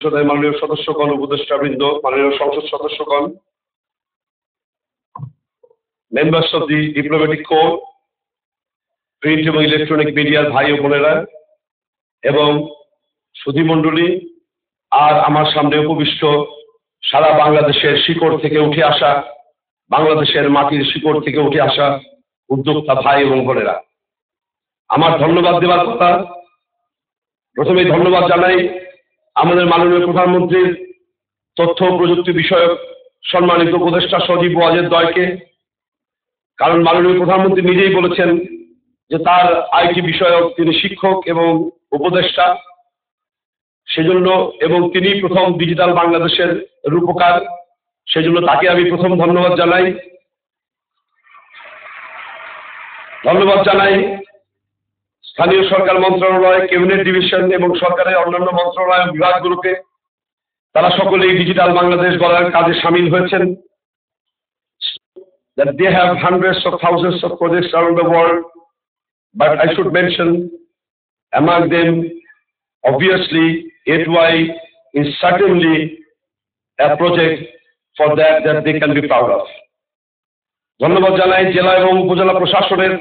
সংসদের মাননীয় সদস্যগণ, উপদেষ্টাবৃন্দ, মাননীয় সংসদ সদস্যগণ, members of the diplomatic corps, print এবং ইলেকট্রনিক মিডিয়ার ভাই ও বোনেরা এবং সুধীমণ্ডলী, আর আমার সামনে উপবিষ্ট সারা বাংলাদেশের শিকড় থেকে উঠে আসা, বাংলাদেশের মাটির শিকড় থেকে উঠে আসা উদ্যোক্তা ভাই এবং বোনেরা, আমার ধন্যবাদ দেওয়ার কথা। প্রথমেই ধন্যবাদ জানাই আমাদের মাননীয় প্রধানমন্ত্রীর তথ্য প্রযুক্তি বিষয়ক সম্মানিত উপদেষ্টা সজীব ওয়াজেদ দয়কে, কারণ মাননীয় প্রধানমন্ত্রী নিজেই বলেছেন যে তার আইটি বিষয়ক তিনি শিক্ষক এবং উপদেষ্টা, সেজন্য এবং তিনি প্রথম ডিজিটাল বাংলাদেশের রূপকার, সেজন্য তাকে আমি প্রথম ধন্যবাদ জানাই। ধন্যবাদ জানাই স্থানীয় সরকার মন্ত্রণালয়, ক্যাবিনেট ডিভিশন এবং সরকারের অন্যান্য মন্ত্রণালয় ও বিভাগগুলোকে, তারা সকলেই ডিজিটাল বাংলাদেশ গড়ার কাজে সামিল হয়েছেন। That they have hundreds of thousands of projects around the world, but I should mention among them, obviously, 8Y is certainly a project for that they can be proud of. ধন্যবাদ জানাই জেলা এবং উপজেলা প্রশাসনের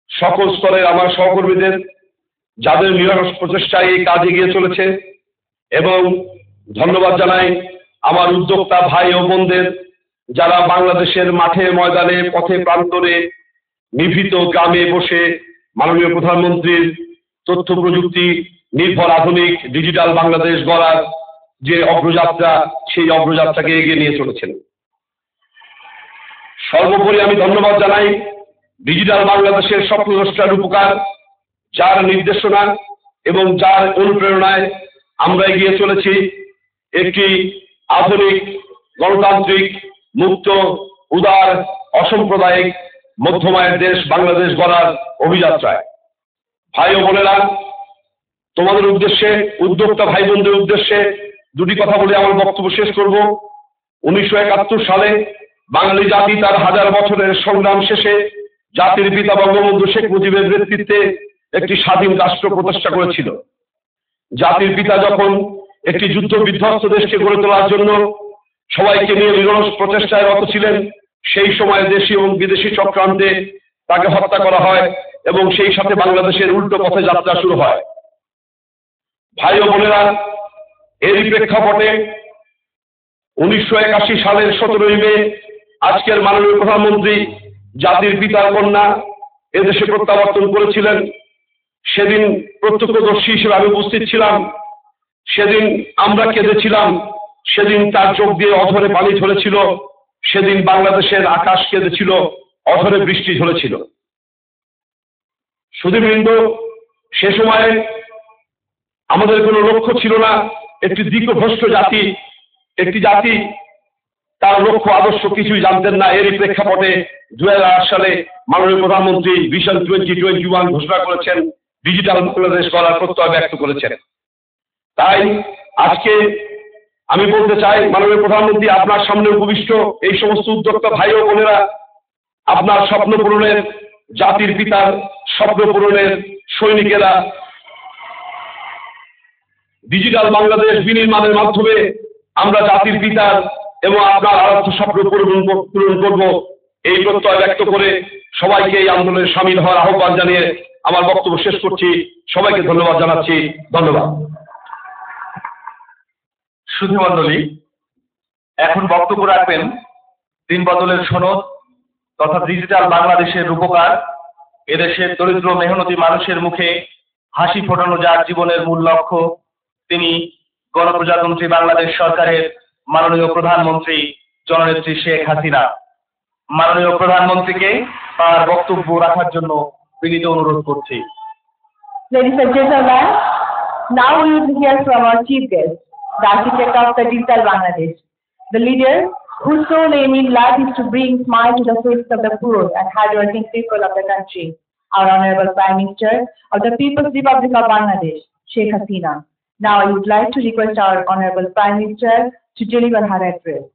সকল স্তরের আমার সহকর্মীদের, যাদের নিরলস প্রচেষ্টায় এই কাজ এগিয়ে চলেছে, এবং ধন্যবাদ জানাই আমার উদ্যোক্তা ভাই ও বোনদের, যারা বাংলাদেশের মাঠে ময়দানে পথে প্রান্তরে নিভৃত গ্রামে বসে মাননীয় প্রধানমন্ত্রীর তথ্য প্রযুক্তি নির্ভর আধুনিক ডিজিটাল বাংলাদেশ গড়ার যে অগ্রযাত্রা, সেই অগ্রযাত্রাকে এগিয়ে নিয়ে চলেছেন। সর্বোপরি আমি ধন্যবাদ জানাই ডিজিটাল বাংলাদেশের স্বপ্নদ্রষ্টা রূপকার, যার নির্দেশনা এবং যার অনুপ্রেরণায় আমরা এগিয়ে চলেছি একটি আধুনিক গণতান্ত্রিক মুক্ত উদার অসাম্প্রদায়িক মধ্যমায়ের দেশ বাংলাদেশ গড়ার অভিযাত্রায়। ভাই ও বোনেরা, তোমাদের উদ্দেশ্যে, উদ্যোক্তা ভাই বোনদের উদ্দেশ্যে দুটি কথা বলে আমার বক্তব্য শেষ করব। 1971 সালে বাঙালি জাতি তার হাজার বছরের সংগ্রাম শেষে জাতির পিতা বঙ্গবন্ধু শেখ মুজিবের নেতৃত্বে একটি স্বাধীন রাষ্ট্র প্রতিষ্ঠা করেছিল। জাতির পিতা যখন একটি যুদ্ধ বিধ্বস্ত দেশকে গড়ে তোলার জন্য সবাইকে নিয়ে নিরলস প্রচেষ্টায় রত ছিলেন, সেই সময় দেশি এবং বিদেশি চক্রান্তে তাকে হত্যা করা হয় এবং সেই সাথে বাংলাদেশের উল্টো পথে যাত্রা শুরু হয়। ভাই ও বোনেরা, এরই প্রেক্ষাপটে 1981 সালের 17ই মে আজকের মাননীয় প্রধানমন্ত্রী জাতির পিতার কন্যা এদেশে প্রত্যাবর্তন করেছিলেন। সেদিন প্রত্যক্ষদর্শী হিসেবে আমি উপস্থিত ছিলাম। সেদিন আমরা কেঁদেছিলাম, সেদিন তার চোখ দিয়ে অঝরে পানি ঝরেছিল, সেদিন বাংলাদেশের আকাশ কেঁদেছিল, অঝরে বৃষ্টি ঝরেছিল। সুধীবৃন্দ, সে সময়ে আমাদের কোনো লক্ষ্য ছিল না একটি দিকভ্রষ্ট জাতি, একটি জাতি তার লক্ষ্য আদর্শ কিছুই জানতেন না। এরই প্রেক্ষাপটে 2008 সালে মাননীয় প্রধানমন্ত্রী ভিশন 2021 ঘোষণা করেছেন, ডিজিটাল বাংলাদেশ গড়ার প্রত্যয় ব্যক্ত করেছেন। তাই আজকে আমি বলতে চাই, মাননীয় প্রধানমন্ত্রী আপনার সামনে উপবিষ্ট এই সমস্ত উদ্যোক্তা ভাই ও বোনেরা, আপনার স্বপ্ন পূরণের, জাতির পিতার স্বপ্ন পূরণের সৈনিকেরা ডিজিটাল বাংলাদেশ বিনির্মাণের মাধ্যমে আমরা জাতির পিতার এবং আপনার আরাধ্য স্বপ্ন পূরণ করব, এই প্রত্যয় ব্যক্ত করে সবাইকে এই আন্দোলনে সামিল হওয়ার আহ্বান জানিয়ে আমার বক্তব্য শেষ করছি। সবাইকে ধন্যবাদ জানাচ্ছি। ধন্যবাদ। সুধীমণ্ডলী, এখন বক্তব্য রাখবেন দিন বদলের সনদ তথা ডিজিটাল বাংলাদেশের রূপকার, এদেশের দরিদ্র মেহনতি মানুষের মুখে হাসি ফোটানো যার জীবনের মূল লক্ষ্য, তিনি গণপ্রজাতন্ত্রী বাংলাদেশ সরকারের মাননীয় প্রধানমন্ত্রী জননেত্রী শেখ হাসিনা। মাননীয় প্রধানমন্ত্রীকে তার বক্তব্য রাখার জন্য বিনীত অনুরোধ করছি। Ladies and gentlemen, now we will hear from our chief guest, the architect of the digital Bangladesh, the leader whose sole aim in life is to bring smile to the face of the poor and hardworking people of the country, our Honorable Prime Minister of the People's Republic of Bangladesh, Sheikh Hasina. Now I would like to request our Honorable Prime Minister to deliver her address.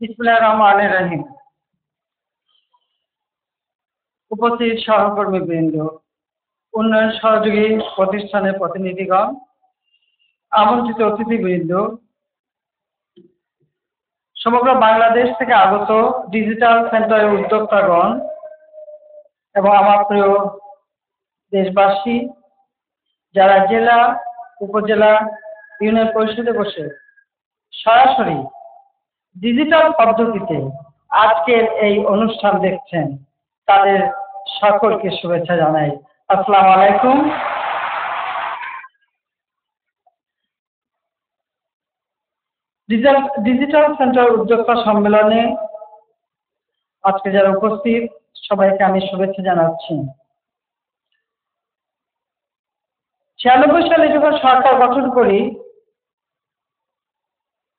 বিসমিল্লাহির রহমানির রহিম। উপস্থিত সহকর্মীবৃন্দ, উন্নয়ন সহযোগী প্রতিষ্ঠানের প্রতিনিধিগণ, আমন্ত্রিত অতিথিবৃন্দ, সমগ্র বাংলাদেশ থেকে আগত ডিজিটাল সেন্টারের উদ্যোক্তাগণ এবং আমার প্রিয় দেশবাসী, যারা জেলা, উপজেলা, ইউনিয়ন পরিষদে বসে সরাসরি ডিজিটাল পদ্ধতিতে আজকের এই অনুষ্ঠান দেখছেন, তাদের সকলকে শুভেচ্ছা জানাই। আসসালামু আলাইকুম। ডিজিটাল সেন্টার উদ্যোক্তা সম্মেলনে আজকে যারা উপস্থিত সবাইকে আমি শুভেচ্ছা জানাচ্ছি। 96 সালে যখন সরকার গঠন করি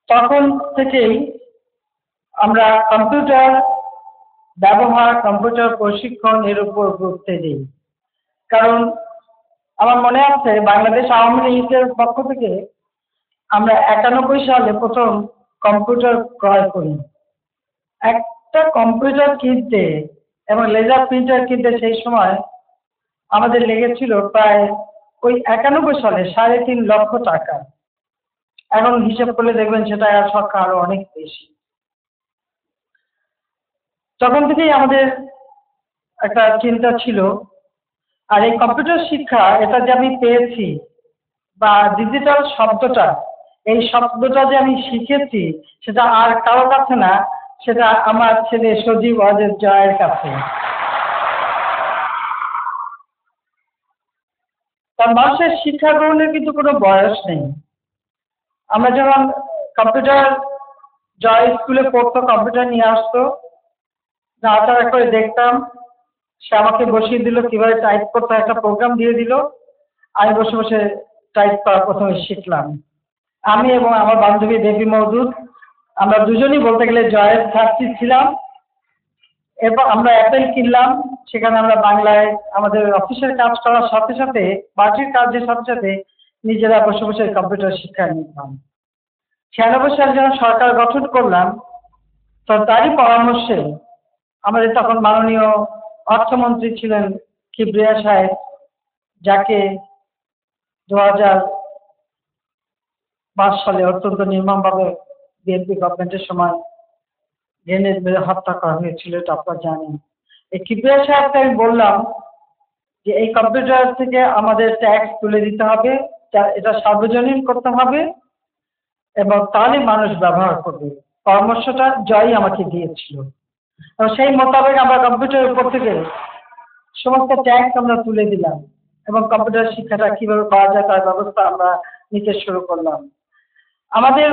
তখন থেকেই আমরা কম্পিউটার ব্যবহার, কম্পিউটার প্রশিক্ষণ এর উপর গুরুত্ব দিই। কারণ আমার মনে আছে বাংলাদেশ আওয়ামী লীগের পক্ষ থেকে আমরা 91 সালে প্রথম কম্পিউটার ক্রয় করি। একটা কম্পিউটার কিনতে এবং লেজার প্রিন্টার কিনতে সেই সময় আমাদের লেগেছিল প্রায় ওই 91 সালে 3.5 লক্ষ টাকা। এখন হিসাব করলে দেখবেন সেটা সংখ্যা আরো অনেক বেশি। তখন থেকেই আমাদের একটা চিন্তা ছিল, আর এই কম্পিউটার শিক্ষা এটা যে আমি পেয়েছি বা ডিজিটাল শব্দটা, এই শব্দটা যে আমি শিখেছি সেটা আর কারো কাছে না, সেটা আমার ছেলে সজীব ওয়াজেদ জয়ের কাছে। কারণ মানুষের শিক্ষা গ্রহণের কিন্তু কোনো বয়স নেই। আমরা যখন কম্পিউটার, জয় স্কুলে পড়তো, কম্পিউটার নিয়ে আসতো, নাড়াচাড়া করে দেখতাম, সে আমাকে বসিয়ে দিল, কিভাবে টাইপ করতে একটা প্রোগ্রাম দিয়ে দিল, আমি বসে বসে টাইপ করা প্রথমে শিখলাম। আমি এবং আমার বান্ধবী দেবী মওদুদ, আমরা দুজনই বলতে গেলে জয়ের ছাত্রী ছিলাম। এরপর আমরা অ্যাপেল কিনলাম, সেখানে আমরা বাংলায় আমাদের অফিসের কাজ করার সাথে সাথে, পার্টির কাজের সাথে সাথে নিজেরা বসে বসে কম্পিউটার শিক্ষা নিতাম। 96 সালে যখন সরকার গঠন করলাম, তো তারই পরামর্শে আমাদের তখন মাননীয় অর্থমন্ত্রী ছিলেন কিবরিয়া সাহেব, যাকে 2005 সালে অত্যন্ত নির্মমভাবে বিএনপি গভর্নমেন্টের সময় গ্রেনেড মেরে হত্যা করা হয়েছিল, এটা আপনারা জানেন। এই কিবরিয়া সাহেবকে আমি বললাম যে এই কম্পিউটার থেকে আমাদের ট্যাক্স তুলে দিতে হবে, এটা সার্বজনীন করতে হবে এবং তাহলে মানুষ ব্যবহার করবে। পরামর্শটা জয় আমাকে দিয়েছিল এবং সেই মোতাবেক আমরা কম্পিউটারের উপর থেকে সমস্ত ট্যাক্স আমরা তুলে দিলাম এবং কম্পিউটার শিক্ষাটা কিভাবে পাওয়া যায় তার ব্যবস্থা আমরা নিতে শুরু করলাম। আমাদের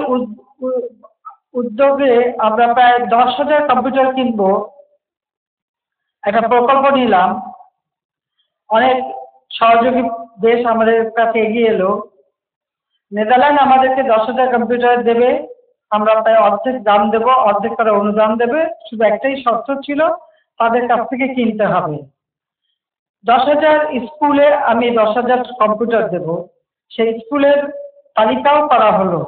উদ্যোগে আমরা প্রায় 10,000 কম্পিউটার কিনবো একটা প্রকল্প নিলাম। অনেক সহযোগী দেশ আমাদের কাছে এগিয়ে এলো। নেদারল্যান্ড আমাদেরকে 10,000 কম্পিউটার দেবে, আমরা প্রায় অর্ধেক দাম দেবো, অর্ধেক তারা অনুদান দেবে। শুধু একটাই শর্ত ছিল, তাদের কাছ থেকে কিনতে হবে। 10,000 স্কুলে আমি 10,000 কম্পিউটার দেব, সেই স্কুলের তালিকাও করা হলো।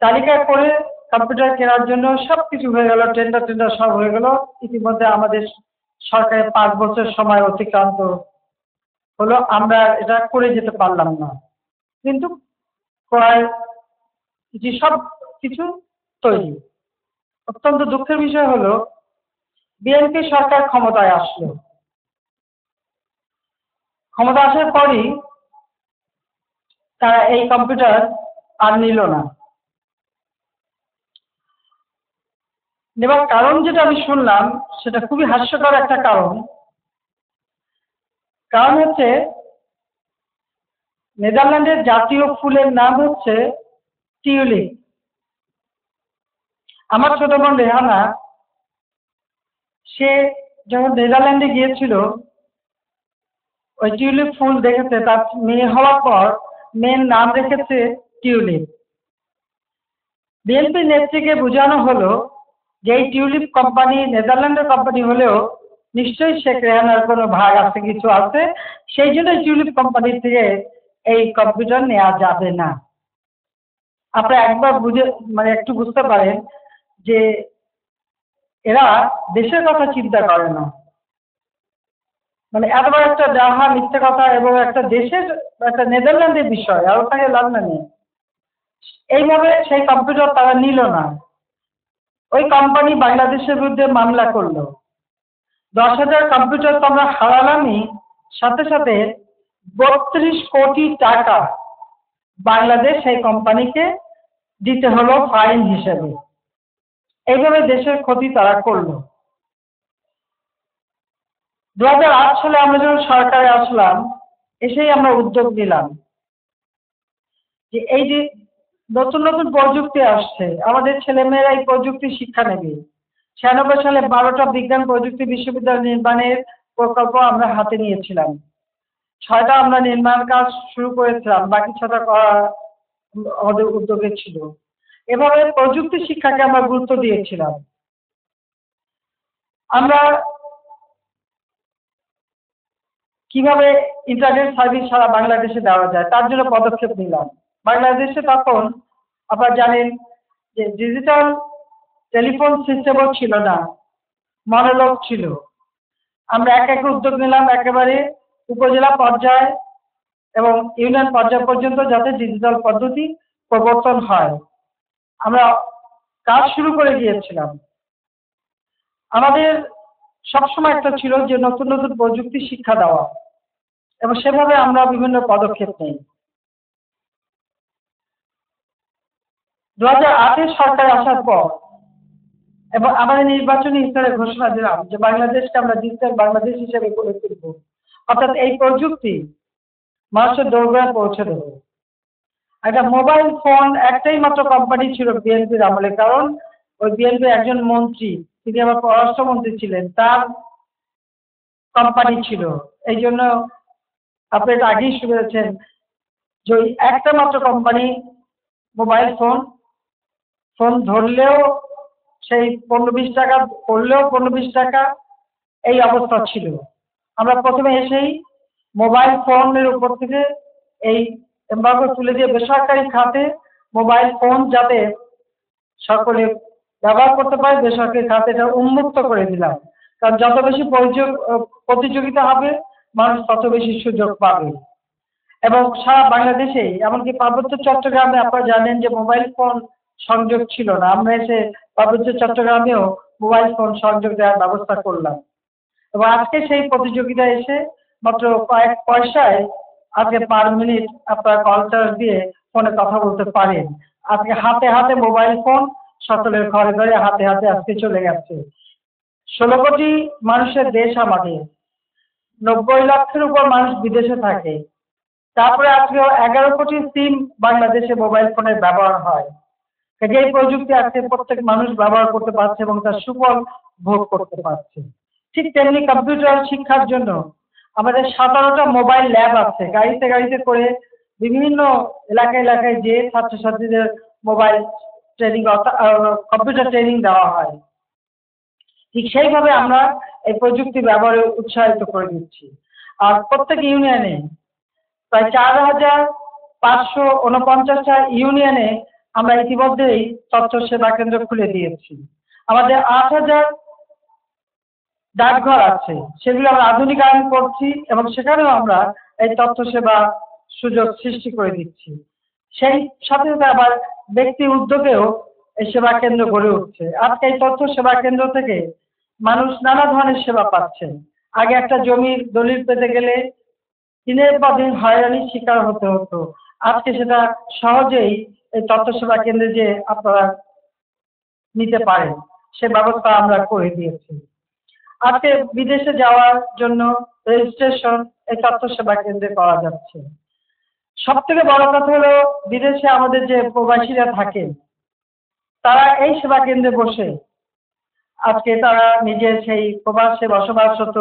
তালিকা করে কম্পিউটার কেনার জন্য সবকিছু হয়ে গেল, টেন্ডার সব হয়ে গেল। ইতিমধ্যে আমাদের সরকারের 5 বছর সময় অতিক্রান্ত হলো, আমরা এটা করে যেতে পারলাম না। কিন্তু প্রায় সব কিছু তৈরি। অত্যন্ত দুঃখের বিষয় হলো বিএনপি সরকার ক্ষমতায় আসলো। ক্ষমতা আসার পরই তারা এই কম্পিউটার আর নিল না। নেবার কারণ যেটা আমি শুনলাম সেটা খুবই হাস্যকর একটা কারণ। কারণ হচ্ছে নেদারল্যান্ডের জাতীয় ফুলের নাম হচ্ছে টিউলিপ। আমার ছোট বোন রেহানা, সে যখন নেদারল্যান্ডে গিয়েছিল ওই টিউলিপ ফুল দেখেছে, তার মেয়ে হওয়ার পর মেয়ের নাম রেখেছে টিউলিপ। বিএনপি নেত্রীকে বোঝানো হলো যে এই টিউলিপ কোম্পানি নেদারল্যান্ডের কোম্পানি হলেও নিশ্চয়ই শেখ রেহানার কোনো ভাগ আছে, কিছু আছে, সেই জন্য টিউলিপ কোম্পানি থেকে এই কম্পিউটার নেওয়া যাবে না। আপনারা একবার একটু বুঝতে পারেন যে এরা দেশের কথা চিন্তা করে না। মানে এত বড় একটা ডাহা মিথ্যে কথা এবং একটা দেশের একটা নেদারল্যান্ডের বিষয় আর ওখানে লন্ডনে এইভাবে সেই কম্পিউটার তারা নিল না। ওই কোম্পানি বাংলাদেশের বিরুদ্ধে মামলা করলো। 10,000 কম্পিউটার তো আমরা হারালামই, সাথে সাথে 32 কোটি টাকা বাংলাদেশ সেই কোম্পানিকে দিতে হলো ফাইন হিসেবে। এইভাবে দেশের ক্ষতি তারা করলো। 2008 সালে আমরা যখন সরকারে আসলাম, এসেই আমরা উদ্যোগ নিলাম যে এই যে নতুন নতুন প্রযুক্তি আসছে, আমাদের ছেলেমেয়েরা এই প্রযুক্তি শিক্ষা নেবে। 96 সালে 12টা বিজ্ঞান প্রযুক্তি বিশ্ববিদ্যালয় নির্মাণের প্রকল্প আমরা হাতে নিয়েছিলাম। 6টা আমরা নির্মাণ কাজ শুরু করেছিলাম, বাকি 6টা করা আমাদের উদ্যোগে ছিল। এভাবে প্রযুক্তি শিক্ষাকে আমরা গুরুত্ব দিয়েছিলাম। আমরা কিভাবে ইন্টারনেট সার্ভিস সারা বাংলাদেশে দেওয়া যায় তার জন্য পদক্ষেপ নিলাম। বাংলাদেশে তখন আপনারা জানেন যে ডিজিটাল টেলিফোন সিস্টেমও ছিল না, মনোলগ ছিল। আমরা এক এক উদ্যোগ নিলাম, একেবারে উপজেলা পর্যায়ে এবং ইউনিয়ন পর্যায় পর্যন্ত যাতে ডিজিটাল পদ্ধতি প্রবর্তন হয় আমরা কাজ শুরু করে দিয়েছিলাম। আমাদের সবসময় একটা ছিল যে নতুন নতুন প্রযুক্তি শিক্ষা দেওয়া এবং সেভাবে আমরা বিভিন্ন পদক্ষেপ নিই। 2008 সরকার আসার পর এবং আমাদের নির্বাচনী স্তরে ঘোষণা দিলাম যে বাংলাদেশকে আমরা ডিজিটাল বাংলাদেশ হিসেবে গড়ে তুলব, অর্থাৎ এই প্রযুক্তি মানুষের দোরগোড়ায় পৌঁছে দেব। একটা মোবাইল ফোন একটাই মাত্র কোম্পানি ছিল বিএনপির আমলে, কারণ ওই বিএনপির একজন মন্ত্রী, তিনি আবার পররাষ্ট্রমন্ত্রী ছিলেন, তার কোম্পানি ছিল। এই জন্য আপনি এটা আগেই শুনেছেন যে ওই একটা মাত্র কোম্পানি মোবাইল ফোন ধরলেও সেই 15-20 টাকা, পড়লেও 15-20 টাকা, এই অবস্থা ছিল। আমরা প্রথমে এসেই মোবাইল ফোনের উপর থেকে এই এমবার্গো তুলে দিয়ে বেসরকারি খাতে মোবাইল ফোন যাতে সকলে ব্যবহার করতে পারে, বেসরকারি খাতে এটা উন্মুক্ত করে দিলাম। কারণ যত বেশি প্রতিযোগিতা হবে মানুষ তত বেশি সুযোগ পাবে। এবং সারা বাংলাদেশে এমনকি পার্বত্য চট্টগ্রামে আপনারা জানেন যে মোবাইল ফোন সংযোগ ছিল না, আমরা এসে পার্বত্য চট্টগ্রামেও মোবাইল ফোন সংযোগ দেওয়ার ব্যবস্থা করলাম। এবং আজকে সেই প্রতিযোগিতা এসে মাত্র কয়েক পয়সায় আজকে পার মিনিট আপনারা কল চার্জ দিয়ে ফোনে কথা বলতে পারেন। আজকে হাতে হাতে মোবাইল ফোন সকলের ঘরে ঘরে হাতে হাতে আজকে চলে গেছে। 16 কোটি মানুষের দেশ আমাদের, 90 লাখের উপর মানুষ বিদেশে থাকে। তারপরে আজকে 11 কোটি সিম বাংলাদেশে মোবাইল ফোনের ব্যবহার হয়। এই প্রযুক্তি আজকে প্রত্যেক মানুষ ব্যবহার করতে পারছে এবং তার সুফল ভোগ করতে পারছে। ঠিক তেমনি কম্পিউটার শিক্ষার জন্য আমাদের 17টা মোবাইল ল্যাব আছে। গাড়িতে গাড়িতে করে বিভিন্ন এলাকায় এলাকায় যে ছাত্রছাত্রীদের মোবাইল ট্রেনিং কম্পিউটার ট্রেনিং দেওয়া হয়। ঠিক সেইভাবে আমরা এই প্রযুক্তি ব্যবহারে উৎসাহিত করে দিচ্ছি। আর প্রত্যেক ইউনিয়নে প্রায় 4,549টা ইউনিয়নে আমরা ইতিমধ্যেই তথ্য সেবা কেন্দ্র খুলে দিয়েছি। আমাদের 8,000 ডাকঘর আছে, সেগুলো আমরা আধুনিকায়ন করছি এবং সেখানেও আমরা এই তথ্য সেবা সুযোগ সৃষ্টি করে দিচ্ছি। সেই সাথে সাথে আবার ব্যক্তি উদ্যোগেও এই সেবা কেন্দ্র গড়ে উঠছে। আজকে এই তথ্য সেবা কেন্দ্র থেকে মানুষ নানা ধরনের সেবা পাচ্ছেন। আগে একটা জমির দলিল পেতে গেলে দিনের পর দিন হয়রানির শিকার হতে হতো, আজকে সেটা সহজেই এই তথ্য সেবা কেন্দ্রে যে আপনারা নিতে পারেন সে ব্যবস্থা আমরা করে দিয়েছি। আজকে বিদেশে যাওয়ার জন্য রেজিস্ট্রেশন এই তথ্য সেবা কেন্দ্রে করা যাচ্ছে। সব থেকে বড় কথা হলো বিদেশে আমাদের যে প্রবাসীরা থাকেন তারা এই সেবা কেন্দ্রে বসে আজকে তারা নিজের সেই প্রবাসে বসবাসরত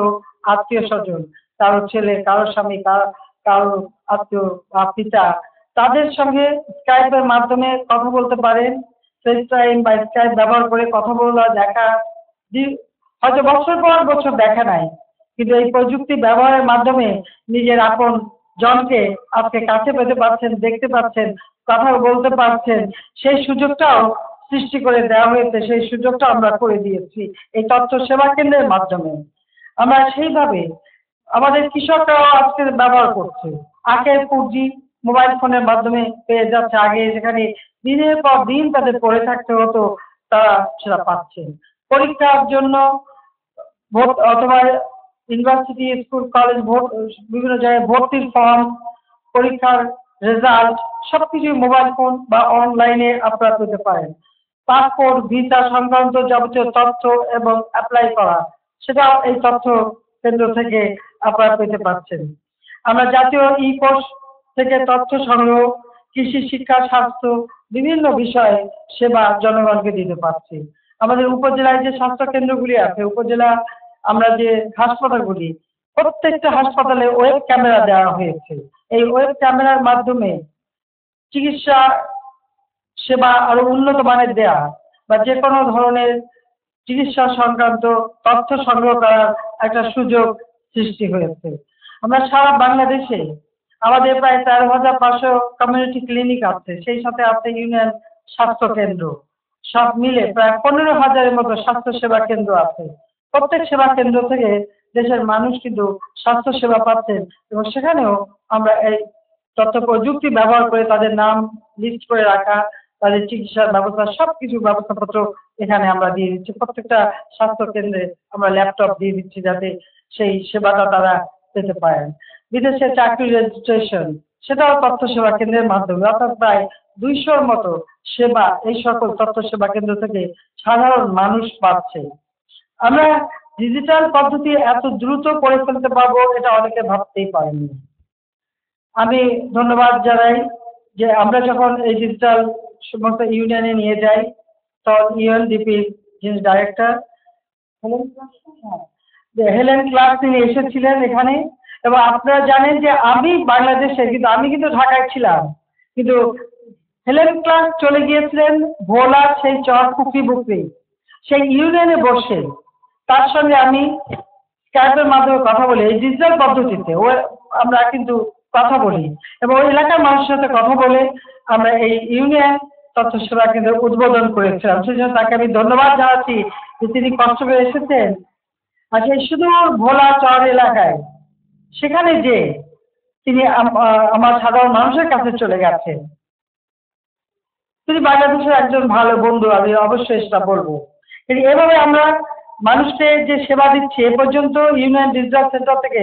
আত্মীয় স্বজন, কারো ছেলে, কারো স্বামী, কারো আত্মীয় বা পিতা, তাদের সঙ্গে স্কাইপের মাধ্যমে কথা বলতে পারেন। ফেস টাইম বা স্কাইপ ব্যবহার করে কথা বলা, দেখা, হয়তো বছর পর বছর দেখা নাই, কিন্তু এই প্রযুক্তি ব্যবহারের মাধ্যমে নিজের আপন জনকে আজকে কাছে পেতে পারছেন, দেখতে পাচ্ছেন, কথা বলতে পারছেন। সেই সুযোগটাও সৃষ্টি করে দেওয়া হয়েছে, সেই সুযোগটা আমরা করে দিয়েছি এই তথ্য সেবা কেন্দ্রের মাধ্যমে। আমরা সেইভাবে আমাদের কৃষকরাও আজকে ব্যবহার করছে। আগে 4G মোবাইল ফোনের মাধ্যমে পেয়ে যাচ্ছে। আগে যেখানে দিনের পর দিন তাদের পড়ে থাকতে হতো, তারা সেটা পাচ্ছেন। পরীক্ষার জন্য অথবা ইউনিভার্সিটি, স্কুল, কলেজ, বিভিন্ন জায়গায় ভর্তির ফর্ম, পরীক্ষার রেজাল্ট সবকিছু মোবাইল ফোন বা অনলাইনে আপনারা পেতে পারেন। পাসপোর্ট, ভিসা সংক্রান্ত যাবতীয় তথ্য এবং অ্যাপ্লাই করা, সেটাও এই তথ্য কেন্দ্র থেকে আপনারা পেতে পারছেন। আমরা জাতীয় ই-কোষ থেকে তথ্য সংগ্রহ, কৃষি, শিক্ষা, স্বাস্থ্য বিভিন্ন বিষয়ে সেবা জনগণকে দিতে পারছি। আমাদের উপজেলায় যে স্বাস্থ্য কেন্দ্রগুলি আছে, উপজেলা আমরা যে হাসপাতালগুলি, প্রত্যেকটা হাসপাতালে ওয়েব ক্যামেরা দেওয়া হয়েছে। এই ওয়েব ক্যামেরার মাধ্যমে চিকিৎসা সেবা আরো উন্নত মানের দেয়া বা যে কোনো ধরনের চিকিৎসা সংক্রান্ত তথ্য সংগ্রহ করার একটা সুযোগ সৃষ্টি হয়েছে। আমরা সারা বাংলাদেশে আমাদের প্রায় 13,500 কমিউনিটি ক্লিনিক আছে, সেই সাথে আছে ইউনিয়ন স্বাস্থ্য কেন্দ্র, সব মিলে প্রায় 15,000-এর মতো স্বাস্থ্য সেবা কেন্দ্র আছে। প্রত্যেক সেবা কেন্দ্র থেকে দেশের মানুষ কিন্তু স্বাস্থ্য সেবা পাচ্ছেন এবং সেখানেও আমরা এই তথ্য প্রযুক্তি ব্যবহার করে তাদের নাম লিস্ট করে রাখা, তাদের চিকিৎসার ব্যবস্থা সবকিছু ব্যবস্থাপত্র এখানে আমরা দিয়ে দিচ্ছি। প্রত্যেকটা স্বাস্থ্য কেন্দ্রে আমরা ল্যাপটপ দিয়ে দিচ্ছি যাতে সেই সেবাটা তারা পেতে পারেন। বিদেশে চাকরি রেজিস্ট্রেশন, সেটাও তথ্য সেবা কেন্দ্রের মাধ্যমে, অর্থাৎ প্রায় 200-র মতো সেবা এই সকল তথ্য সেবা কেন্দ্র থেকে সাধারণ মানুষ পাচ্ছে। আমরা ডিজিটাল পদ্ধতি এত দ্রুত করে ফেলতে পারবো এটা অনেকে ভাবতেই পারেনি। আমি ধন্যবাদ জানাই যে আমরা যখন এই ডিজিটাল সমস্ত ইউনিয়নে নিয়ে যাই, তখন ইউএনডিপির যিনি ডাইরেক্টর হেলেন ক্লার্ক তিনি এসেছিলেন এখানে, এবং আপনারা জানেন যে আমি বাংলাদেশে, কিন্তু আমি কিন্তু ঢাকায় ছিলাম, কিন্তু হেলেন ক্লার্ক চলে গিয়েছিলেন ভোলার সেই চরপুকুরি বুকরি সেই ইউনিয়নে বসে। তার সঙ্গে আমি স্কাইপের মাধ্যমে কথা বলি, এই ডিজিটাল পদ্ধতিতে আমরা কিন্তু কথা বলি এবং ওই এলাকার মানুষের সাথে কথা বলে আমরা এই ইউনিয়ন তথ্য সেবা কেন্দ্র উদ্বোধন করেছিলাম। সেই জন্য তাকে আমি ধন্যবাদ জানাচ্ছি যে তিনি কষ্ট করে এসেছেন। আর সেই সুদূর ভোলা চর এলাকায় সেখানে যে তিনি আমার সাধারণ মানুষের কাছে চলে গেছেন। তিনি বাংলাদেশের একজন ভালো বন্ধু, আমি অবশ্যই সেটা বলবো। কিন্তু এভাবে আমরা মানুষকে যে সেবা দিচ্ছি, এ পর্যন্ত ইউনিয়ন ডিজিটাল সেন্টার থেকে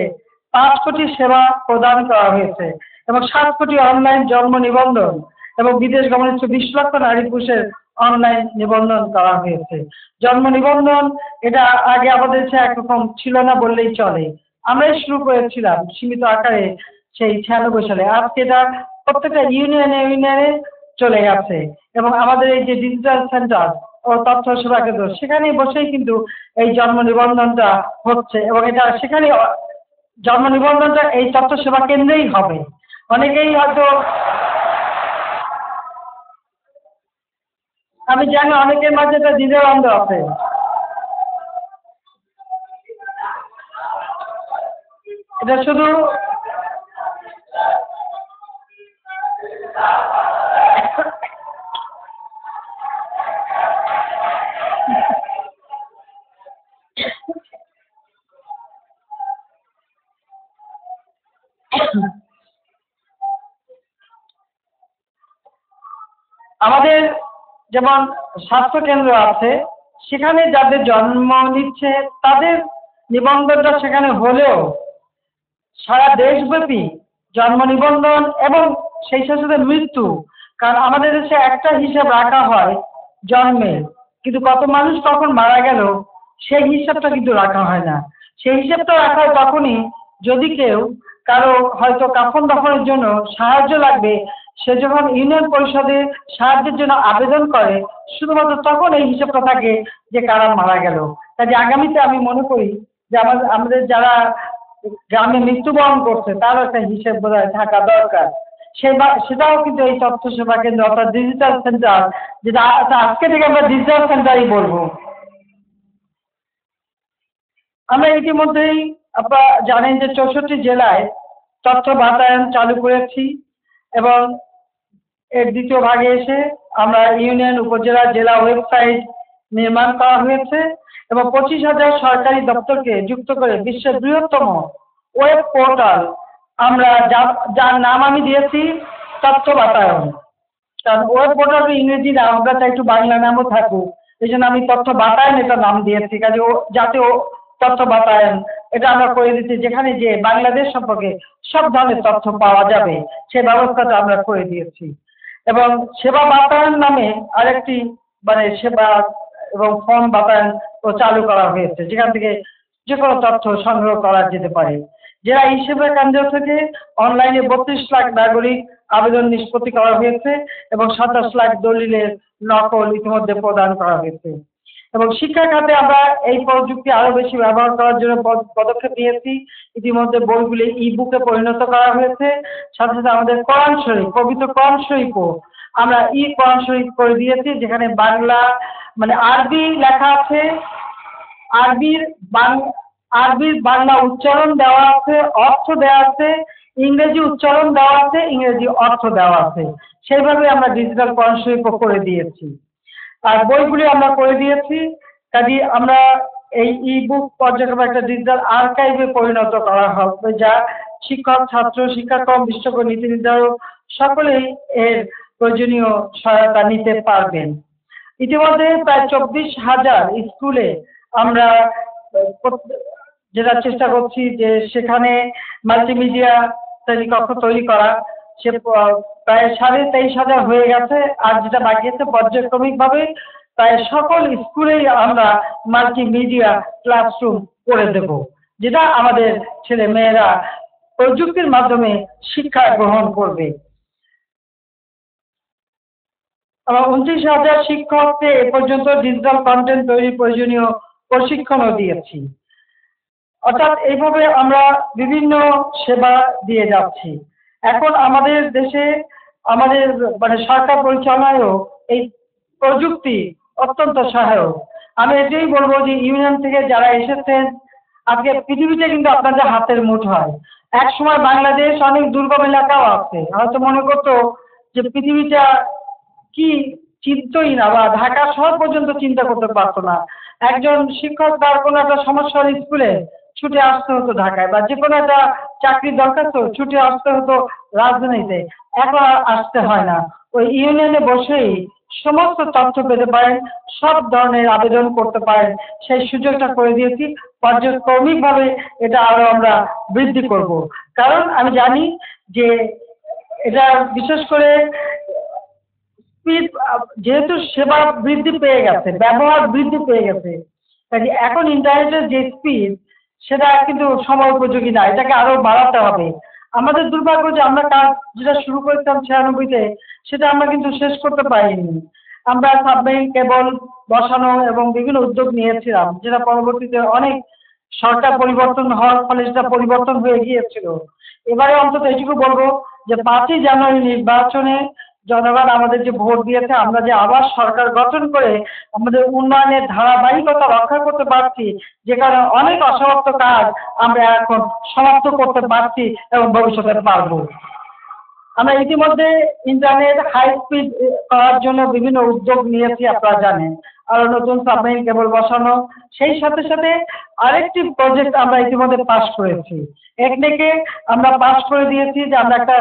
5 কোটি সেবা প্রদান করা হয়েছে এবং 7 কোটি অনলাইন জন্ম নিবন্ধন এবং বিদেশ গমনের 20 লক্ষ নারী পুরুষের অনলাইন নিবন্ধন করা হয়েছে। জন্ম নিবন্ধন এটা আগে আমাদের দেশে একরকম ছিল না বললেই চলে। আমরাই শুরু করেছিলাম সীমিত আকারে সেই 96 সালে। আজকে এটা প্রত্যেকটা ইউনিয়নে চলে গেছে এবং আমাদের এই যে ডিজিটাল সেন্টার ও তথ্য সেবা কেন্দ্র, সেখানে বসেই কিন্তু এই জন্ম নিবন্ধনটা হচ্ছে এবং এটা সেখানে জন্ম নিবন্ধনটা এই তথ্য সেবা কেন্দ্রেই হবে। অনেকেই হয়তো, আমি জানি অনেকের মাঝে এটা দ্বিধাদ্বন্দ্ব আছে। এটা শুধু আমাদের যেমন স্বাস্থ্য কেন্দ্র আছে, সেখানে যাদের জন্ম নিচ্ছে তাদের নিবন্ধনটা সেখানে হলেও সারা দেশব্যাপী জন্ম নিবন্ধন এবং সেই সাথে মৃত্যু, কারণ আমাদের দেশে একটা হিসাব রাখা হয় জন্মের, কিন্তু কত মানুষ তখন মারা গেল সেই হিসাবটা কিন্তু রাখা হয় না। সেই হিসাবটা রাখা হয় তখনই যদি কেউ কারো হয়তো কাফন দাফনের জন্য সাহায্য লাগবে, সে যখন ইউনিয়ন পরিষদে সাহায্যের জন্য আবেদন করে, শুধুমাত্র তখন এই হিসাবটা থাকে যে কারা মারা গেল। কাজে আগামীতে আমি মনে করি যে আমাদের যারা গ্রামে মৃত্যুবরণ করছে তারও একটা হিসেব বোধহয় থাকা দরকার। সেটাও কিন্তু এই তথ্য সেবা কেন্দ্র অর্থাৎ ডিজিটাল সেন্টার, যেটা আজকে থেকে আমরা ডিজিটাল সেন্টারই বলবো। আমরা ইতিমধ্যেই আপনারা জানেন যে 64 জেলায় তথ্য বাতায়ন চালু করেছি এবং এর দ্বিতীয় ভাগে এসে আমরা ইউনিয়ন, উপজেলা, জেলা ওয়েবসাইট নির্মাণ করা হয়েছে এবং 25,000 সরকারি দপ্তরকে যুক্ত করে বিশ্বের বৃহত্তম ওয়েব পোর্টাল আমরা যার নাম আমি দিয়েছি তথ্য বাতায়ন। কারণ ওয়েব পোর্টাল ইংরেজি নাম, আমরা চাই একটু বাংলা নামও থাকুক, এই জন্য আমি তথ্য বাতায়ন এটা নাম দিয়েছি। কাজে যাতে তথ্য বাতায়ন এটা আমরা করে দিচ্ছি, যেখানে যে বাংলাদেশ সম্পর্কে সব ধরনের তথ্য পাওয়া যাবে সে ব্যবস্থাটা আমরা করে দিয়েছি। এবং সেবা বাতায়ন নামে আরেকটি সেবা এবং ফোন বাতায়ন চালু করা হয়েছে, যেখান থেকে যে কোনো তথ্য সংগ্রহ করা যেতে পারে। জেলা ই সেবা কেন্দ্র থেকে অনলাইনে 32 লাখ নাগরিক আবেদন নিষ্পত্তি করা হয়েছে এবং 27 লাখ দলিলের নকল ইতিমধ্যে প্রদান করা হয়েছে। এবং শিক্ষা খাতে আমরা এই প্রযুক্তি আরো বেশি ব্যবহার করার জন্য পদক্ষেপ নিয়েছি। ইতিমধ্যে বইগুলি ই-বুকে পরিণত করা হয়েছে। সাথে সাথে আমাদের কোরআন শরীফ, পবিত্র কোরআন শরীফও আমরা কোরআন শরীফ করে দিয়েছি, যেখানে বাংলা আরবি লেখা আছে, আরবির বাংলা উচ্চারণ দেওয়া আছে, অর্থ দেওয়া আছে, ইংরেজি উচ্চারণ দেওয়া আছে, ইংরেজি অর্থ দেওয়া আছে। সেইভাবে আমরা ডিজিটাল কোরআন শরীফও করে দিয়েছি। আর বইগুলি আমরা করে দিয়েছি। কাজে আমরা এই ই-বুক পর্যায়ক্রমে একটা ডিজিটাল আর্কাইভে পরিণত করা হবে, যা শিক্ষক, ছাত্র, শিক্ষাক্রম, বিশেষজ্ঞ, নীতি নির্ধারক সকলেই এর প্রয়োজনীয় সহায়তা নিতে পারবেন। ইতিমধ্যে প্রায় 24,000 স্কুলে আমরা যেটা চেষ্টা করছি যে সেখানে মাল্টিমিডিয়া শ্রেণীকক্ষ তৈরি করা, সে প্রায় 23,500 হয়ে গেছে। আর যেটা বাকি আছে পর্যায়ক্রমিকভাবে প্রায় সকল স্কুলেই আমরা মাল্টিমিডিয়া ক্লাসরুম করে দেব, যেটা আমাদের ছেলে মেয়েরা প্রযুক্তির মাধ্যমে শিক্ষা গ্রহণ করবে। আমরা 29,000 শিক্ষককে এ পর্যন্ত ডিজিটাল কন্টেন্ট তৈরির প্রয়োজনীয় প্রশিক্ষণও দিয়েছি। অর্থাৎ এইভাবে আমরা বিভিন্ন সেবা দিয়ে যাচ্ছি। এখন আমাদের দেশে আমাদের সরকার পরিচালনায়ও এই প্রযুক্তি অত্যন্ত সহায়ক। আমি এটাই বলবো যে ইউনিয়ন থেকে যারা এসেছেন, আজকে পৃথিবীতে কিন্তু আপনাদের হাতের মুঠোয়। এক সময় বাংলাদেশ অনেক দুর্গম এলাকাও আছে, হয়তো মনে করতো যে পৃথিবীটা কি চিন্তই না, বা ঢাকা শহর পর্যন্ত চিন্তা করতে পারতো না। একজন শিক্ষক তার কোনো একটা সমস্যা হলে স্কুলে ছুটে আসতে হতো ঢাকায়, বা যে কোনো একটা চাকরির দরকার তো ছুটে আসতে হতো রাজধানীতে। এখন আর আসতে হয় না, ওই ইউনিয়নে বসেই সমস্ত তথ্য পেতে পারেন, সব ধরনের আবেদন করতে পারেন। সেই সুযোগটা করে দিয়েছি। পর্যায়ক্রমিকভাবে এটা আরো আমরা বৃদ্ধি করব, কারণ আমি জানি যে এটা বিশেষ করে যেহেতু সেবা বৃদ্ধি পেয়ে গেছে, ব্যবহার বৃদ্ধি পেয়ে গেছে, কাজে এখন ইন্টারনেটের যে স্পিড সেটা কিন্তু সময় উপযোগী না, এটাকে আরো বাড়াতে হবে। আমাদের দুর্ভাগ্য যে আমরা কাজ যেটা শুরু করেছিলাম 96-তে, সেটা আমরা কিন্তু শেষ করতে পারিনি। আমরা সাবমেরিন কেবল বসানো এবং বিভিন্ন উদ্যোগ নিয়েছিলাম, যেটা পরবর্তীতে অনেক সরকার পরিবর্তন হওয়ার ফলে সেটা পরিবর্তন হয়ে গিয়েছিল। এবারে অন্তত এটুকু বলবো যে 5ই জানুয়ারি নির্বাচনে জনগণ আমাদের যে ভোট দিয়েছে, আমরা যে আবার সরকার গঠন করে আমাদের উন্নয়নের ধারাবাহিকতা রক্ষা করতে পারছি, যে কারণে অনেক অসমাপ্ত কাজ আমরা এখন সমাপ্ত করতে পারছি এবং ভবিষ্যতে পারবো। আমরা ইতিমধ্যে ইন্টারনেট হাই স্পিড করার জন্য বিভিন্ন উদ্যোগ নিয়েছি, আপনারা জানেন, আরো নতুন সাবমেরিন কেবল বসানো। সেই সাথে সাথে আরেকটি প্রজেক্ট আমরা ইতিমধ্যে পাস করেছি। একদিকে আমরা পাস করে দিয়েছি যে আমরা একটা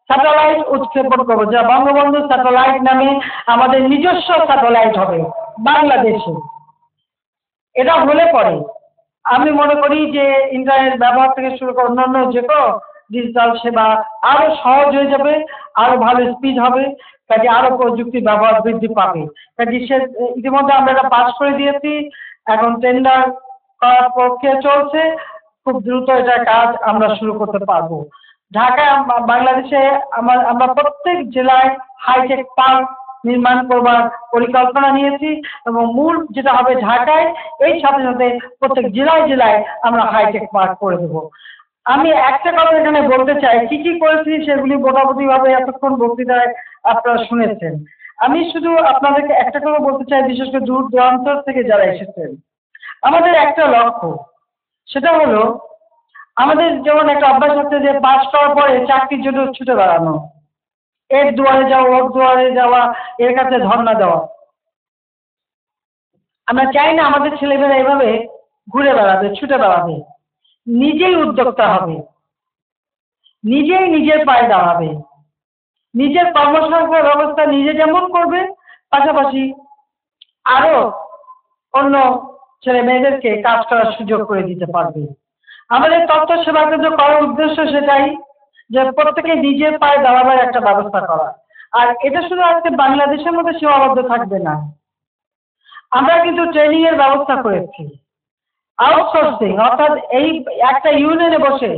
স্যাটেলাইট উৎক্ষেপণ করবো, যা বঙ্গবন্ধু স্যাটেলাইট নামে আমাদের নিজস্ব স্যাটেলাইট হবে বাংলাদেশে। এটা হলে পরে আমি মনে করি যে ইন্টারনেট ব্যবহার থেকে শুরু করে অন্যান্য যে কোনো ডিজিটাল সেবা আরো সহজ হয়ে যাবে, আরো ভালো স্পিড হবে, কাজে আরো প্রযুক্তি ব্যবহার বৃদ্ধি পাবে। কাজে ইতিমধ্যে আমরা এটা পাস করে দিয়েছি, এখন টেন্ডার করার প্রক্রিয়া চলছে, খুব দ্রুত এটার কাজ আমরা শুরু করতে পারবো। ঢাকায় বাংলাদেশে আমরা প্রত্যেক জেলায় হাইটেক পার্ক নির্মাণ করবার পরিকল্পনা নিয়েছি এবং মূল যেটা হবে ঢাকায়, এই সাথে সাথে প্রত্যেক জেলায় জেলায় আমরা হাইটেক পার্ক করে দেবো। আমি একটা কথা এখানে বলতে চাই, কি কি করেছি সেগুলি মোটামুটি ভাবে এতক্ষণ বক্তৃতায় আপনারা শুনেছেন। আমি শুধু আপনাদেরকে একটা কথা বলতে চাই, বিশেষ করে দূর দূরান্তর থেকে যারা এসেছেন, আমাদের একটা লক্ষ্য, সেটা হলো আমাদের যেমন একটা অভ্যাস আছে যে পাস করার পরে চাকরির জন্য ছুটে বেড়ানো, এর দুয়ারে যাওয়া, ওর দুয়ারে যাওয়া, এর কাছে ধর্ণা দেওয়া। আমরা চাই না আমাদের ছেলেমেয়েরা এভাবে ঘুরে বেড়াবে, ছুটে বেড়াবে। নিজেই উদ্যোক্তা হবে, নিজেই নিজের পায়ে দাঁড়াবে, নিজের কর্মসংস্থান ব্যবস্থা নিজে যেমন করবে, পাশাপাশি আরো অন্য ছেলে মেয়েদেরকে কাজ করার সুযোগ করে দিতে পারবে। আমাদের তথ্য সেবা কেন্দ্র করার উদ্দেশ্য সেটাই, যে প্রত্যেকে নিজের পায়ে দাঁড়াবার একটা ব্যবস্থা করা। আর এটা শুধু আজকে বাংলাদেশের মধ্যে সীমাবদ্ধ থাকবে না, আমরা কিন্তু ট্রেনিং এর ব্যবস্থা করেছি, আউটসোর্সিং, অর্থাৎ এই একটা ইউনিয়নে বসে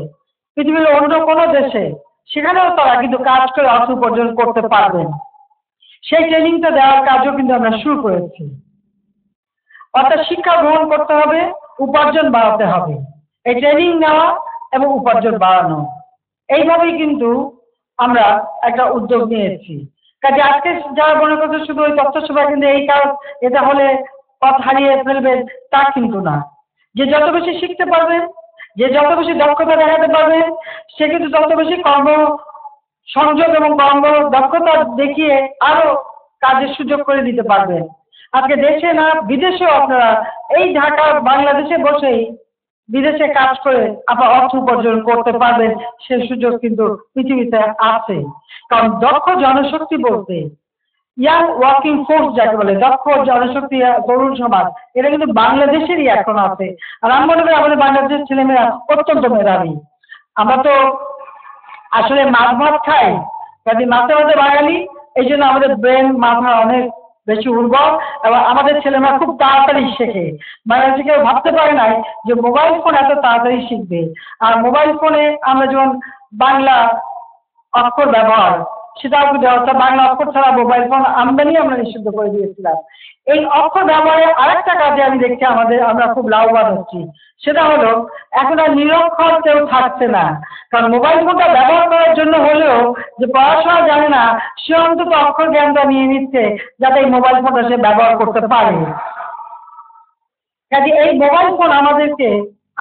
পৃথিবীর অন্য কোনো দেশে সেখানেও তারা কিন্তু কাজ করে অর্থ উপার্জন করতে পারবেন। সেই ট্রেনিংটা দেওয়ার কাজও কিন্তু আমরা শুরু করেছি। অর্থাৎ শিক্ষা গ্রহণ করতে হবে, উপার্জন বাড়াতে হবে, এই ট্রেনিং নেওয়া এবং উপার্জন বাড়ানো, এইভাবেই কিন্তু আমরা একটা উদ্যোগ নিয়েছি। কাজে আজকে যারা মনে করছে শুধু ওই তথ্য সেবা কিন্তু এই কাজ, এটা হলে পথ হারিয়ে ফেলবেন, তা কিন্তু না। যে যত বেশি শিখতে পারবেন, যে যত বেশি দক্ষতা দেখাতে পারবেন, সে কিন্তু তত বেশি কর্ম সংযোগ এবং কর্ম দক্ষতা দেখিয়ে আরো কাজের সুযোগ করে দিতে পারবেন। আজকে দেশে না বিদেশেও আপনারা এই ঢাকা বাংলাদেশে বসেই বিদেশে কাজ করে আপনার অর্থ উপার্জন করতে পারবেন, সেই সুযোগ কিন্তু পৃথিবীতে আছে। কারণ দক্ষ জনশক্তি বলতে ইয়াং ওয়ার্কিং ফোর্স যাকে বলে, দক্ষ জনশক্তি, তরুণ সমাজ, এটা কিন্তু বাংলাদেশেরই এখন আছে। আর আমি মনে করি আমাদের বাংলাদেশের ছেলেমেয়েরা অত্যন্ত মেধাবী। আমরা তো আসলে মাছ ভাত খাই, কাজে মাছে মাঝে বাঙালি, এই জন্য আমাদের ব্রেন, মাথা অনেক বেশি উর্বর এবং আমাদের ছেলেমেয়েরা খুব তাড়াতাড়ি শেখে। বাংলাদেশে কেউ ভাবতে পারে নাই যে মোবাইল ফোন এত তাড়াতাড়ি শিখবে। আর মোবাইল ফোনে আমরা যেমন বাংলা অক্ষর ব্যবহার, সেটাও কিন্তু অর্থাৎ বাংলা অক্ষর ছাড়া মোবাইল ফোন আমদানি আমরা নিষিদ্ধ করে দিয়েছিলাম। এই অক্ষর ব্যবহারে আরেকটা কাজে আমি দেখছি আমরা খুব লাভবান হচ্ছি, সেটা হলো এখন আর নিরক্ষর কেউ থাকছে না। কারণ মোবাইল ফোনটা ব্যবহার করার জন্য হলেও যে পড়াশোনা জানে না, সে অন্তত অক্ষর জ্ঞানটা নিয়ে নিচ্ছে যাতে এই মোবাইল ফোনটা সে ব্যবহার করতে পারে। কাজে এই মোবাইল ফোন আমাদেরকে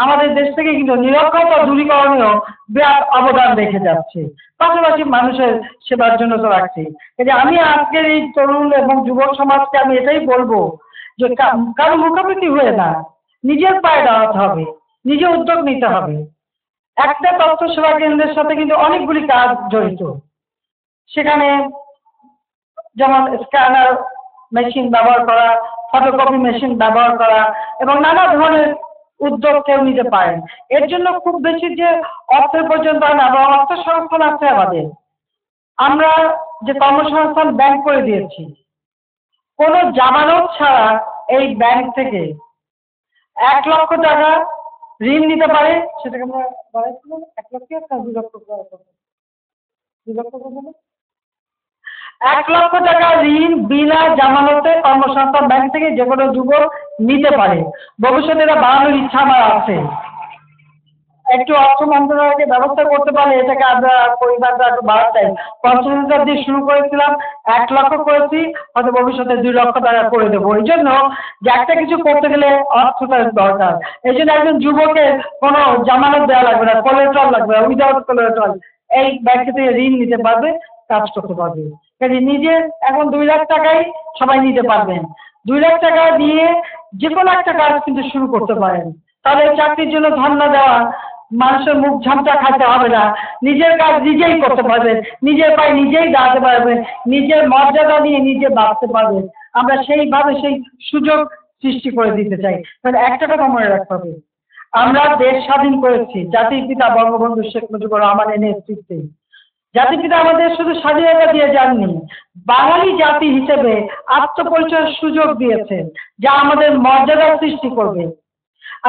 আমাদের দেশ থেকে কিন্তু নিরক্ষরতা দূরীকরণেও বিরাট অবদান রেখে যাচ্ছে, পাশাপাশি মানুষের সেবার জন্য তো রাখছে। যে আমি আজকের এই তরুণ এবং যুবক সমাজকে আমি এটাই বলবো যে কারো মুখাপেক্ষি হয়ে না, নিজের পায়ে দাঁড়াতে হবে, নিজে উদ্যোগ নিতে হবে। একটা তথ্য সেবা কেন্দ্রের সাথে কিন্তু অনেকগুলি কাজ জড়িত। সেখানে যেমন স্ক্যানার মেশিন ব্যবহার করা, ফটোকপি মেশিন ব্যবহার করা এবং নানা ধরনের উদ্যোগ কেউ নিতে পারেন। এর জন্য খুব বেশি যে অর্থের পর্যন্ত না, বা অর্থ সংস্থান আছে আমাদের। আমরা যে কর্মসংস্থান ব্যাংক করে দিয়েছি, কোনো জামানত ছাড়া এই ব্যাংক থেকে 1 লক্ষ টাকা ঋণ নিতে পারে। সেটাকে আমরা বাড়াইছিলাম 1 লক্ষ, 2 লক্ষ, 2 লক্ষ, 1 লক্ষ টাকা ঋণ বিনা জামানতে কর্মসংস্থান ব্যাংক থেকে যে কোনো যুবক নিতে পারে। ভবিষ্যতে এটা বাড়ানোর ইচ্ছা আমার আছে। একটু অর্থ মন্ত্রণালয়কে ব্যবস্থা করতে পারলে এটাকে আমরা পরিমাণটা একটু বাড়াতে চাই। 50,000 দিয়ে শুরু করেছিলাম, 1 লক্ষ করেছি, হয়তো ভবিষ্যতে 2 লক্ষ টাকা করে দেবো। এই জন্য যে একটা কিছু করতে গেলে অর্থটার দরকার। এই জন্য একজন যুবকের কোনো জামানত দেওয়া লাগবে না, কোলেট্রাল লাগবে না, উইদাউট কোলেট্রাল এই ব্যাংক থেকে ঋণ নিতে পারবে, কাজ করতে পারবে। কাজে নিজের এখন 2 লাখ টাকাই সবাই নিতে পারবেন। 2 লাখ টাকা দিয়ে যে কোনো একটা কাজ কিন্তু শুরু করতে পারেন। তাহলে চাকরির জন্য ধর্ণা দেওয়া, মানুষের মুখ ঝামটা খাইতে হবে না, নিজের কাজ নিজেই করতে পারবেন, নিজের পায়ে নিজেই দাঁড়াতে পারবেন, নিজের মর্যাদা নিয়ে নিজে বাঁচতে পারবেন। আমরা সেইভাবে সেই সুযোগ সৃষ্টি করে দিতে চাই। মানে একটা কথা মনে রাখতে হবে, আমরা দেশ স্বাধীন করেছি জাতির পিতা বঙ্গবন্ধু শেখ মুজিবুর রহমানের নেতৃত্বে। জাতির পিতা আমাদের শুধু স্বাধীনতা দিয়ে যাননি, বাঙালি জাতি হিসেবে আত্মপরিচয়ের সুযোগ দিয়েছেন, যা আমাদের মর্যাদা সৃষ্টি করবে।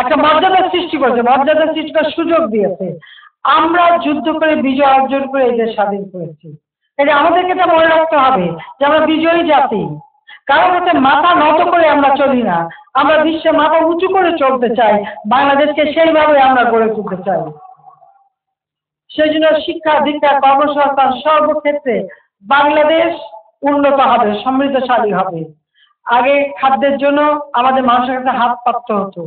একটা মর্যাদা সৃষ্টি করেছে, মর্যাদা সৃষ্টি করার সুযোগ দিয়েছে। আমরা যুদ্ধ করে বিজয় অর্জন করে এই দেশ স্বাধীন করেছি। এই যে আমাদেরকে এটা মনে রাখতে হবে যে আমরা বিজয়ী জাতি। কারণ হচ্ছে মাথা নত করে আমরা চলি না, আমরা বিশ্বে মাথা উঁচু করে চলতে চাই, বাংলাদেশকে সেইভাবে আমরা গড়ে তুলতে চাই। সেই জন্য শিক্ষা, দীক্ষা, কর্মসংস্থান সর্বক্ষেত্রে বাংলাদেশ উন্নত হবে, সমৃদ্ধশালী হবে। আগে খাদ্যের জন্য আমাদের মানুষের কাছে হাত পাততে হতো,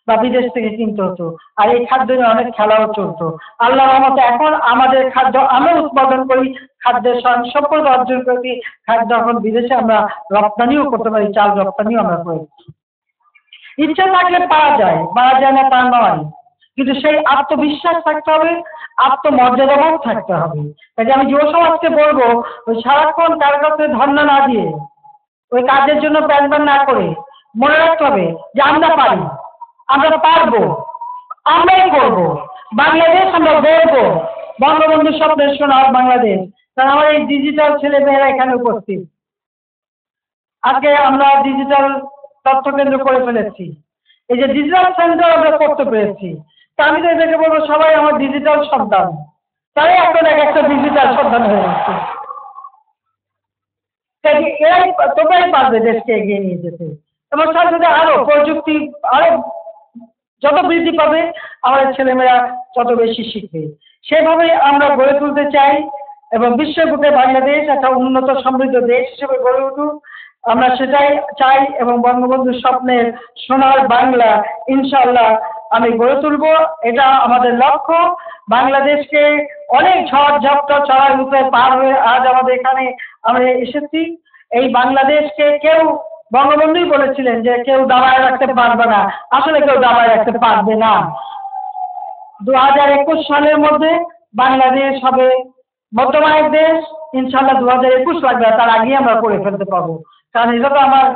বা বিদেশ থেকে কিনতে হতো, আর এই খাদ্য নিয়ে অনেক খেলাও চলতো। আল্লাহর রহমতে এখন আমাদের খাদ্য আমরা উৎপাদন করি, খাদ্যের স্বয়ংসম্পূর্ণ অর্জন করি, খাদ্য এখন বিদেশে আমরা রপ্তানিও করতে পারি, চাল রপ্তানিও আমরা করি। ইচ্ছা থাকলে পারা যায় না তা নয়, কিন্তু সেই আত্মবিশ্বাস থাকতে হবে, আত্মমর্যাদাবোধ থাকতে হবে। কাজে আমি যুব সমাজকে বলবো, ওই সারাক্ষণ কারো কাছে ধর্ণা না দিয়ে, ওই কাজের জন্য প্ল্যান না করে মনে রাখতে হবে যে আমরা পারি, আমরা পারবো, আমরাই করবো, বাংলাদেশ আমরা গড়বো, বঙ্গবন্ধু স্বপ্নের সোনার বাংলাদেশ। কারণ আমার এই ডিজিটাল ছেলে মেয়েরা এখানে উপস্থিত, আজকে আমরা ডিজিটাল তথ্য কেন্দ্র করে ফেলেছি, এই যে ডিজিটাল সেন্টার আমরা করতে পেরেছি, তা আমি তো এদেরকে বলবো সবাই আমার ডিজিটাল সন্তান, তারাই এখন এক একটা ডিজিটাল সন্তান হয়ে গেছে। এরাই তোমরাই পারবে দেশকে এগিয়ে নিয়ে যেতে, এবং তার সাথে আরো প্রযুক্তি আরো যত বৃদ্ধি পাবে আমাদের ছেলেমেয়েরা তত বেশি শিখবে। সেভাবেই আমরা গড়ে তুলতে চাই, এবং বিশ্বের বুকে বাংলাদেশ একটা উন্নত সমৃদ্ধ দেশ হিসেবে গড়ে উঠুক, আমরা সেটাই চাই। এবং বঙ্গবন্ধুর স্বপ্নের সোনার বাংলা ইনশাআল্লাহ আমি গড়ে তুলব, এটা আমাদের লক্ষ্য। বাংলাদেশকে অনেক ঝড় ঝাপটা চড়াই উতরাই পার হয়ে আজ আমাদের এখানে আমরা এসেছি। এই বাংলাদেশকে কেউ, বঙ্গবন্ধুই বলেছিলেন যে কেউ দাবায় রাখতে পারবে না, আসলে কেউ দাবায় রাখতে পারবে না। 2021 সালের মধ্যে বাংলাদেশ হবে মধ্যমায়ের দেশ, ইনশাআল্লাহ 2021 লাগবে, তার আগেই আমরা করে ফেলতে পারবো, কারণ এটা তো আমার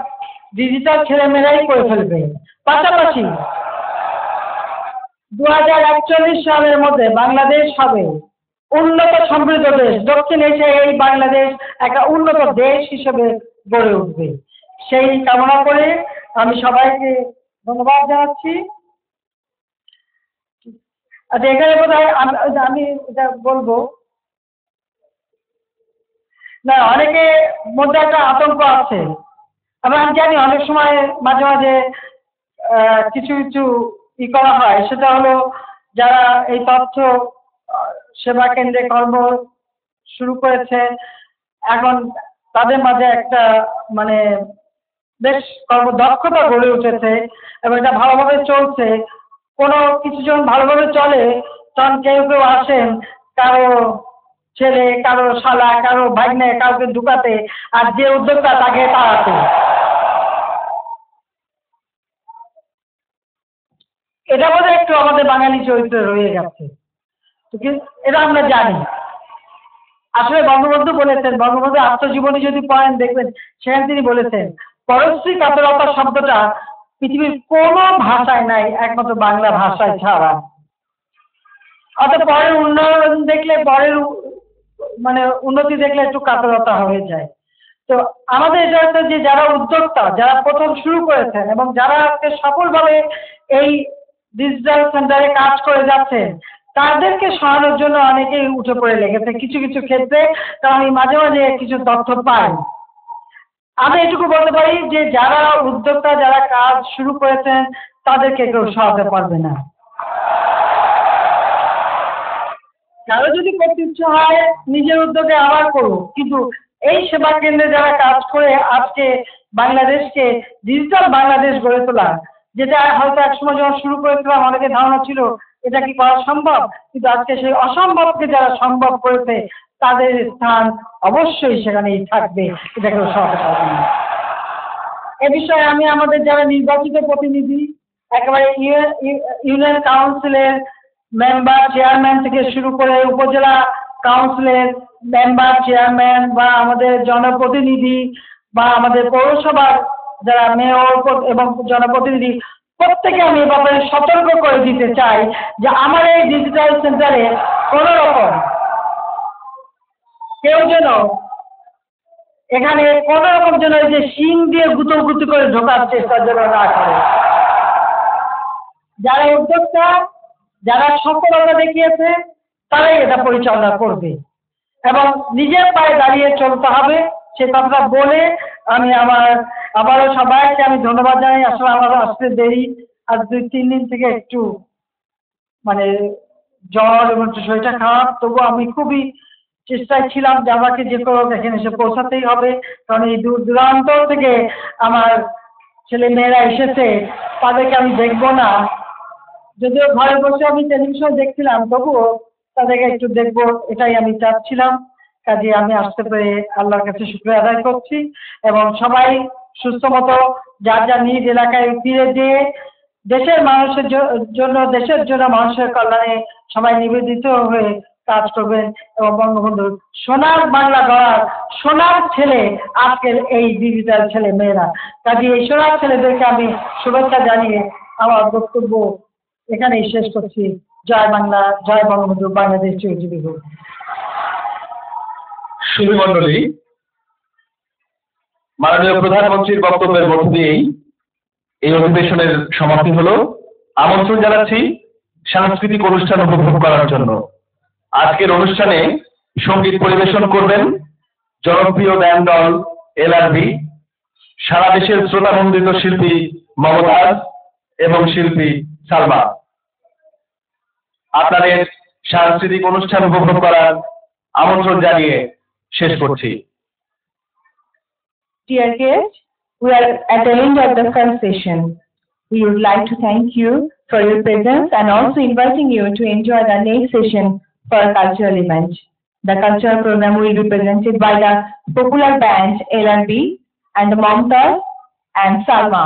ডিজিটাল ছেলেমেয়েরাই করে ফেলবে। পাশাপাশি 2041 সালের মধ্যে বাংলাদেশ হবে উন্নত সমৃদ্ধ দেশ, দক্ষিণ এশিয়ায় এই বাংলাদেশ একটা উন্নত দেশ হিসেবে গড়ে উঠবে। সেই কামনা করে আমি সবাইকে ধন্যবাদ জানাচ্ছি। আচ্ছা, এখানে বোধহয় আমি এটা বলবো না, অনেকে মধ্যে একটা আতঙ্ক আছে, আমি জানি অনেক সময় মাঝে মাঝে কিছু কিছু করা হয়, সেটা হলো যারা এই তথ্য সেবা কেন্দ্রে কর্ম শুরু করেছে, এখন তাদের মাঝে একটা মানে বেশ কর্মদক্ষতা গড়ে উঠেছে এবং এটা ভালোভাবে চলছে। কোনো কিছু যখন ভালোভাবে চলে তখন কেউ কেউ আসেন কারো ছেলে, কারো শালা, কারো ভাগ্নে, কাউকে ঢুকাতে, আর যে উদ্যোক্তা তাকে তাড়াতে। এটা বোধহয় একটু আমাদের বাঙালি চরিত্রে রয়ে গেছে, এটা আমরা জানি। আসলে বঙ্গবন্ধু বলেছেন, বঙ্গবন্ধু আত্মজীবনী যদি পড়েন দেখবেন সেখানে তিনি বলেছেন পরশ্রী কাতরতা শব্দটা পৃথিবীর কোনো ভাষায় নাই একমাত্র বাংলা ভাষায় ছাড়া। অর্থাৎ পরের উন্নয়ন দেখলে, পরের মানে উন্নতি দেখলে একটু কাতরতা হয়ে যায়। তো আমাদের এটা হচ্ছে যে যারা উদ্যোক্তা, যারা প্রথম শুরু করেছেন এবং যারা আজকে সফলভাবে এই ডিজিটাল সেন্টারে কাজ করে যাচ্ছেন, তাদেরকে সরানোর জন্য অনেকেই উঠে পড়ে লেগেছে কিছু কিছু ক্ষেত্রে। কারণ আমি মাঝে মাঝে কিছু তথ্য পাই। আমি এটুকু বলতে পারি যে যারা উদ্যোক্তা, যারা কাজ শুরু করেছেন, তাদেরকে কেউ সরাতে পারবে না। কারো যদি করতে ইচ্ছে হয় নিজের উদ্যোগে আবার করুক, কিন্তু এই সেবা কেন্দ্রে যারা কাজ করে আজকে বাংলাদেশকে ডিজিটাল বাংলাদেশ গড়ে তোলা, যেটা হয়তো একসময় যখন শুরু করেছিলাম অনেকে ধারণা ছিল এটা কি করা সম্ভব, কিন্তু আজকে সেই অসম্ভবকে যারা সম্ভব করেছে তাদের স্থান অবশ্যই সেখানেই থাকবে, এটা কেউ সরাতে পারবে না। এ বিষয়ে আমি আমাদের যারা নির্বাচিত প্রতিনিধি, একেবারে ইউনিয়ন কাউন্সিলের মেম্বার চেয়ারম্যান থেকে শুরু করে উপজেলা কাউন্সিলের মেম্বার চেয়ারম্যান বা আমাদের জনপ্রতিনিধি বা আমাদের পৌরসভার যারা মেয়র এবং জনপ্রতিনিধি, প্রত্যেকে আমি এ ব্যাপারে সতর্ক করে দিতে চাই যে আমার এই ডিজিটাল সেন্টারে কোনো রকম কেউ যেন এখানে কোনো রকম যেন এই যে শিং দিয়ে গুতো করে ঢোকার চেষ্টা যেন না করে। যারা উদ্যোক্তা, যারা সফলতা দেখিয়েছে, তারাই এটা পরিচালনা করবে এবং নিজের পায়ে দাঁড়িয়ে চলতে হবে, সে কথাটা বলে আমি আবারও সবাইকে আমি ধন্যবাদ জানাই। আসলে আমার আসতে দেরি, আজ 2-3 দিন থেকে একটু মানে জ্বর এবং শরীরটা খারাপ, তবু আমি খুবই চেষ্টায় ছিলাম যে আমাকে যে কোনো এখানে এসে পৌঁছাতেই হবে, কারণ এই দূর দূরান্ত থেকে আমার ছেলে মেয়েরা এসেছে, তাদেরকে আমি দেখবো না যদিও ঘরে বসে আমি টেলিভিশন দেখছিলাম, তবুও তাদেরকে একটু দেখবো এটাই আমি চাচ্ছিলাম। কাজে আমি আসতে পেরে আল্লাহর কাছে শুকরিয়া আদায় করছি, এবং সবাই সুস্থ মতো যার যার নিজ এলাকায় ফিরে যেয়ে দেশের মানুষের জন্য, দেশের জন্য, মানুষের কল্যাণে সবাই নিবেদিত হয়ে কাজ করবেন, এবং বঙ্গবন্ধুর সোনার বাংলা গড়ার সোনার ছেলে আজকের এই ডিজিটাল ছেলে মেয়েরা। কাজে এই সোনার ছেলেদেরকে আমি শুভেচ্ছা জানিয়ে আমার বক্তব্য এখানেই শেষ করছি। জয় বাংলা, জয় বঙ্গবন্ধু, বাংলাদেশ চিরজীবী হোক। সুধী মণ্ডলী, মাননীয় প্রধানমন্ত্রীর বক্তব্যের মধ্য দিয়েই এই অধিবেশনের সমাপ্তি হলো। আমন্ত্রণ জানাচ্ছি সাংস্কৃতিক অনুষ্ঠান উপভোগ করার জন্য। আজকের অনুষ্ঠানে সঙ্গীত পরিবেশন করবেন জনপ্রিয় ব্যান্ড দল এলআরবি, সারা দেশের শ্রোতামণ্ডিত শিল্পী মমতাজ এবং শিল্পী সালমা। আপনাদের সাংস্কৃতিক অনুষ্ঠান উপভোগ করার আমন্ত্রণ জানিয়ে শেষ করছি। Dear guests, we are at the end of the first session. We would like to thank you for your presence and also inviting you to enjoy the next session for a cultural event. The cultural program will be presented by the popular band LRB and the Momtaz and Salma.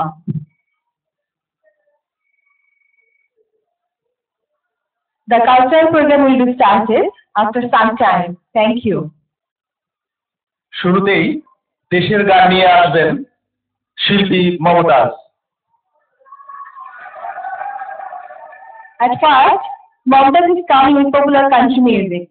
The cultural program will be started after some time. Thank you. শুরুতেই দেশের গান নিয়ে আসবেন শিল্পী Mumtaz. At first, Momtaz is coming with popular country music.